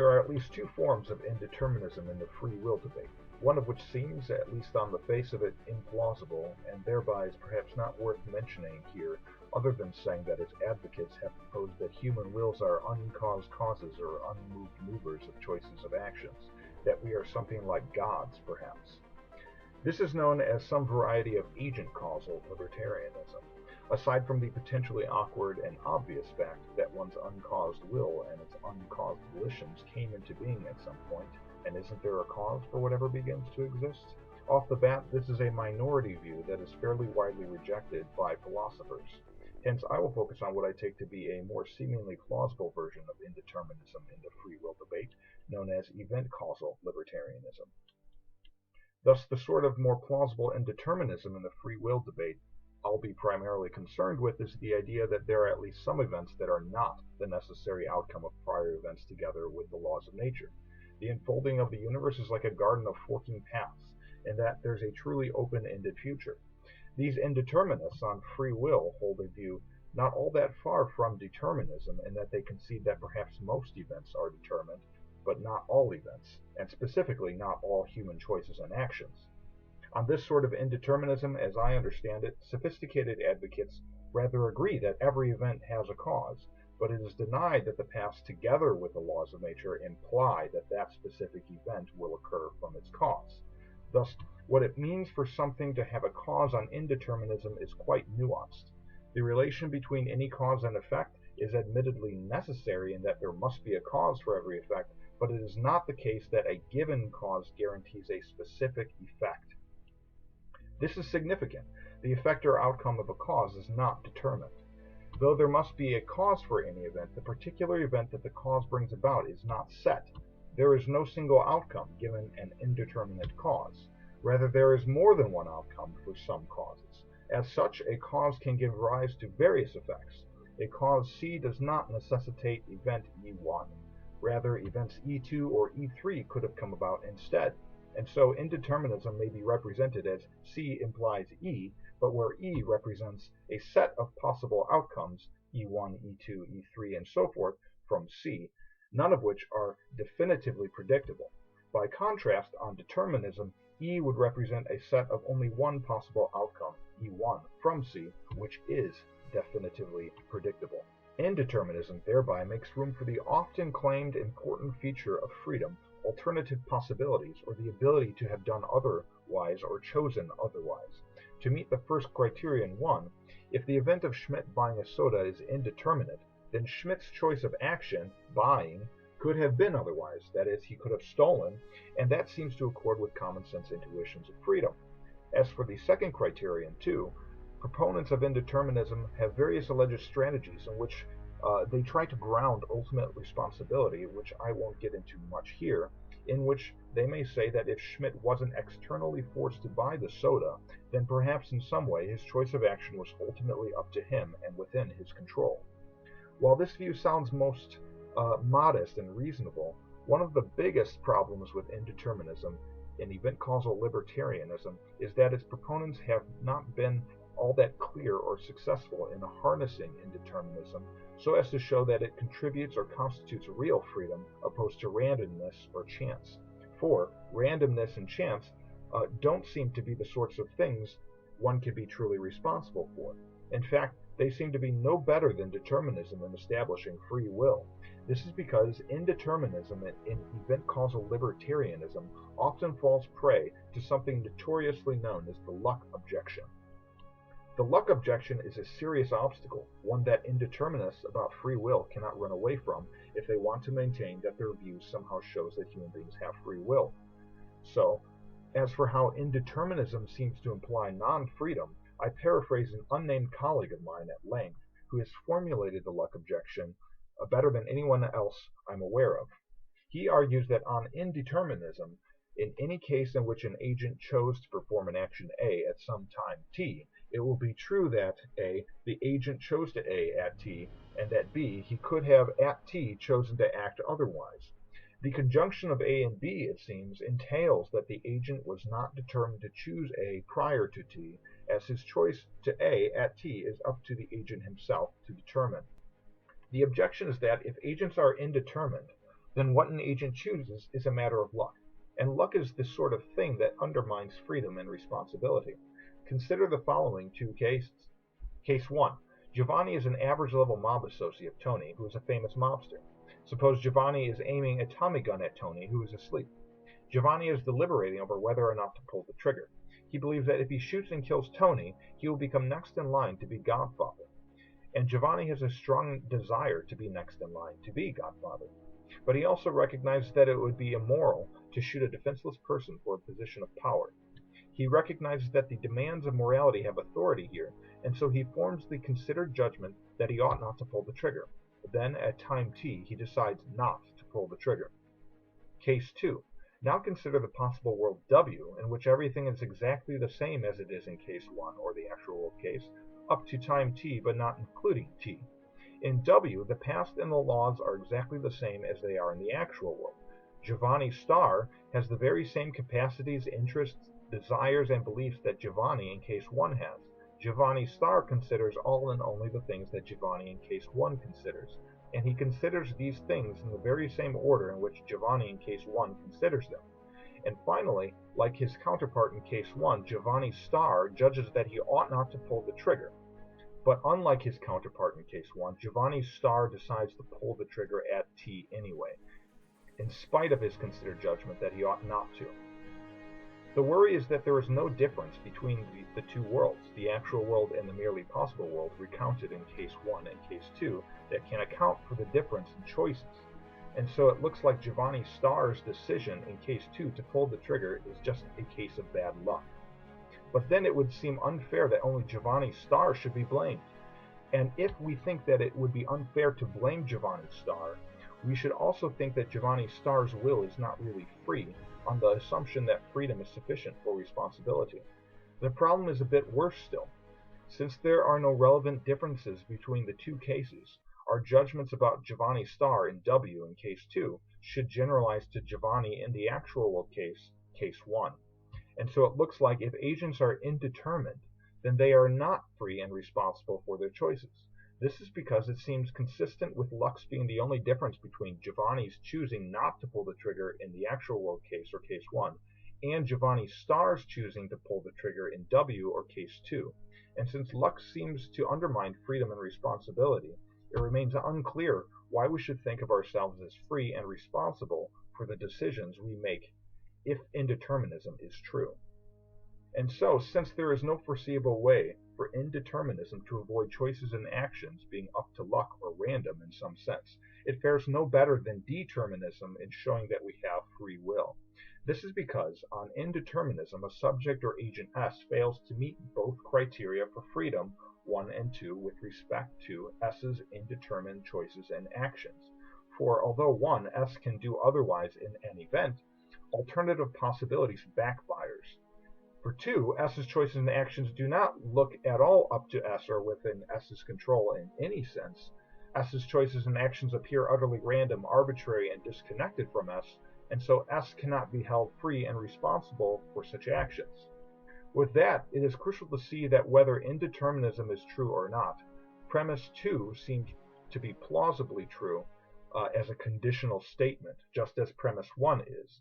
There are at least two forms of indeterminism in the free will debate, one of which seems, at least on the face of it, implausible, and thereby is perhaps not worth mentioning here, other than saying that its advocates have proposed that human wills are uncaused causes or unmoved movers of choices of actions, that we are something like gods, perhaps. This is known as some variety of agent-causal libertarianism. Aside from the potentially awkward and obvious fact that one's uncaused will and its uncaused volitions came into being at some point, and isn't there a cause for whatever begins to exist? Off the bat, this is a minority view that is fairly widely rejected by philosophers. Hence, I will focus on what I take to be a more seemingly plausible version of indeterminism in the free will debate, known as event-causal libertarianism. Thus, the sort of more plausible indeterminism in the free will debate I'll be primarily concerned with is the idea that there are at least some events that are not the necessary outcome of prior events together with the laws of nature. The unfolding of the universe is like a garden of forking paths, in that there's a truly open-ended future. These indeterminists on free will hold a view not all that far from determinism in that they concede that perhaps most events are determined, but not all events, and specifically not all human choices and actions. On this sort of indeterminism, as I understand it, sophisticated advocates rather agree that every event has a cause, but it is denied that the paths together with the laws of nature imply that that specific event will occur from its cause. Thus, what it means for something to have a cause on indeterminism is quite nuanced. The relation between any cause and effect is admittedly necessary in that there must be a cause for every effect, but it is not the case that a given cause guarantees a specific effect. This is significant. The effect or outcome of a cause is not determined. Though there must be a cause for any event, the particular event that the cause brings about is not set. There is no single outcome given an indeterminate cause. Rather, there is more than one outcome for some causes. As such, a cause can give rise to various effects. A cause C does not necessitate event E1. Rather, events E2 or E3 could have come about instead. And so indeterminism may be represented as C implies E, but where E represents a set of possible outcomes, E1, E2, E3, and so forth, from C, none of which are definitively predictable. By contrast, on determinism, E would represent a set of only one possible outcome, E1, from C, which is definitively predictable. Indeterminism thereby makes room for the often claimed important feature of freedom, alternative possibilities, or the ability to have done otherwise or chosen otherwise. To meet the first criterion 1, if the event of Schmidt buying a soda is indeterminate, then Schmidt's choice of action, buying, could have been otherwise, that is, he could have stolen, and that seems to accord with common sense intuitions of freedom. As for the second criterion 2, proponents of indeterminism have various alleged strategies in which they try to ground ultimate responsibility, which I won't get into much here, in which they may say that if Schmidt wasn't externally forced to buy the soda, then perhaps in some way his choice of action was ultimately up to him and within his control. While this view sounds most modest and reasonable, one of the biggest problems with indeterminism in event-causal libertarianism is that its proponents have not been all that clear or successful in harnessing indeterminism so as to show that it contributes or constitutes real freedom opposed to randomness or chance. For randomness and chance don't seem to be the sorts of things one can be truly responsible for. In fact, they seem to be no better than determinism in establishing free will. This is because indeterminism in event-causal libertarianism often falls prey to something notoriously known as the luck objection. The luck objection is a serious obstacle, one that indeterminists about free will cannot run away from if they want to maintain that their view somehow shows that human beings have free will. So, as for how indeterminism seems to imply non-freedom, I paraphrase an unnamed colleague of mine at length who has formulated the luck objection better than anyone else I'm aware of. He argues that on indeterminism, in any case in which an agent chose to perform an action A at some time t, it will be true that A, the agent chose to A at t, and that B, he could have at t chosen to act otherwise. The conjunction of A and B, it seems, entails that the agent was not determined to choose A prior to t, as his choice to A at t is up to the agent himself to determine. The objection is that if agents are indeterminate, then what an agent chooses is a matter of luck. And luck is the sort of thing that undermines freedom and responsibility. Consider the following two cases. Case 1. Giovanni is an average-level mob associate of Tony, who is a famous mobster. Suppose Giovanni is aiming a Tommy gun at Tony, who is asleep. Giovanni is deliberating over whether or not to pull the trigger. He believes that if he shoots and kills Tony, he will become next in line to be Godfather. And Giovanni has a strong desire to be next in line to be Godfather. But he also recognizes that it would be immoral to shoot a defenseless person for a position of power. He recognizes that the demands of morality have authority here, and so he forms the considered judgment that he ought not to pull the trigger. Then, at time t, he decides not to pull the trigger. Case 2. Now consider the possible world W, in which everything is exactly the same as it is in case 1, or the actual world case, up to time t, but not including t. In W, the past and the laws are exactly the same as they are in the actual world. Giovanni Star has the very same capacities, interests, desires, and beliefs that Giovanni in case 1 has. Giovanni Star considers all and only the things that Giovanni in case 1 considers, and he considers these things in the very same order in which Giovanni in case 1 considers them. And finally, like his counterpart in case 1, Giovanni Star judges that he ought not to pull the trigger. But unlike his counterpart in case 1, Giovanni Star decides to pull the trigger at t anyway, in spite of his considered judgment that he ought not to. The worry is that there is no difference between the two worlds, the actual world and the merely possible world recounted in case 1 and case 2, that can account for the difference in choices. And so it looks like Giovanni Star's decision in case 2 to pull the trigger is just a case of bad luck. But then it would seem unfair that only Giovanni Star should be blamed. And if we think that it would be unfair to blame Giovanni Star, we should also think that Giovanni Star's will is not really free, on the assumption that freedom is sufficient for responsibility. The problem is a bit worse still. Since there are no relevant differences between the two cases, our judgments about Giovanni Star in W in case 2 should generalize to Giovanni in the actual world case, case 1. And so it looks like if agents are indeterminate, then they are not free and responsible for their choices. This is because it seems consistent with luck's being the only difference between Giovanni's choosing not to pull the trigger in the actual world case or case 1, and Giovanni Star's choosing to pull the trigger in W or case 2. And since luck seems to undermine freedom and responsibility, it remains unclear why we should think of ourselves as free and responsible for the decisions we make if indeterminism is true. And so, since there is no foreseeable way for indeterminism to avoid choices and actions being up to luck or random in some sense, it fares no better than determinism in showing that we have free will. This is because, on indeterminism, a subject or agent S fails to meet both criteria for freedom, 1 and 2, with respect to S's indeterminate choices and actions. For although 1, S can do otherwise in an event, alternative possibilities backfires. For 2, S's choices and actions do not look at all up to S or within S's control in any sense. S's choices and actions appear utterly random, arbitrary, and disconnected from S, and so S cannot be held free and responsible for such actions. With that, it is crucial to see that whether indeterminism is true or not, premise 2 seems to be plausibly true as a conditional statement, just as premise 1 is.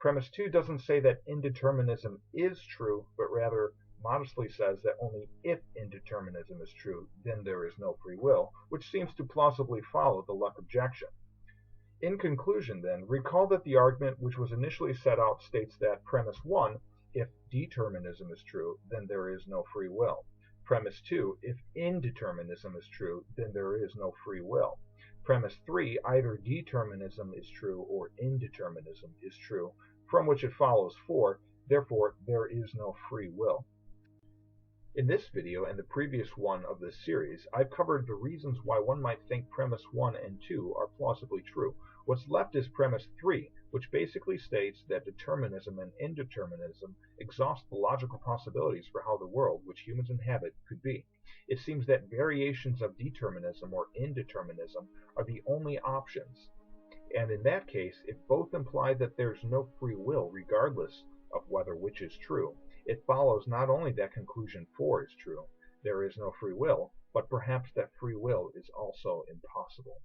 Premise 2 doesn't say that indeterminism is true, but rather modestly says that only if indeterminism is true, then there is no free will, which seems to plausibly follow the luck objection. In conclusion, then, recall that the argument which was initially set out states that premise 1, if determinism is true, then there is no free will. Premise 2, if indeterminism is true, then there is no free will. Premise 3, either determinism is true or indeterminism is true, from which it follows 4, therefore there is no free will. In this video and the previous one of this series, I've covered the reasons why one might think premise 1 and 2 are plausibly true. What's left is premise 3, which basically states that determinism and indeterminism exhaust the logical possibilities for how the world which humans inhabit could be. It seems that variations of determinism or indeterminism are the only options. And in that case, if both imply that there's no free will regardless of whether which is true, it follows not only that conclusion 4 is true, there is no free will, but perhaps that free will is also impossible.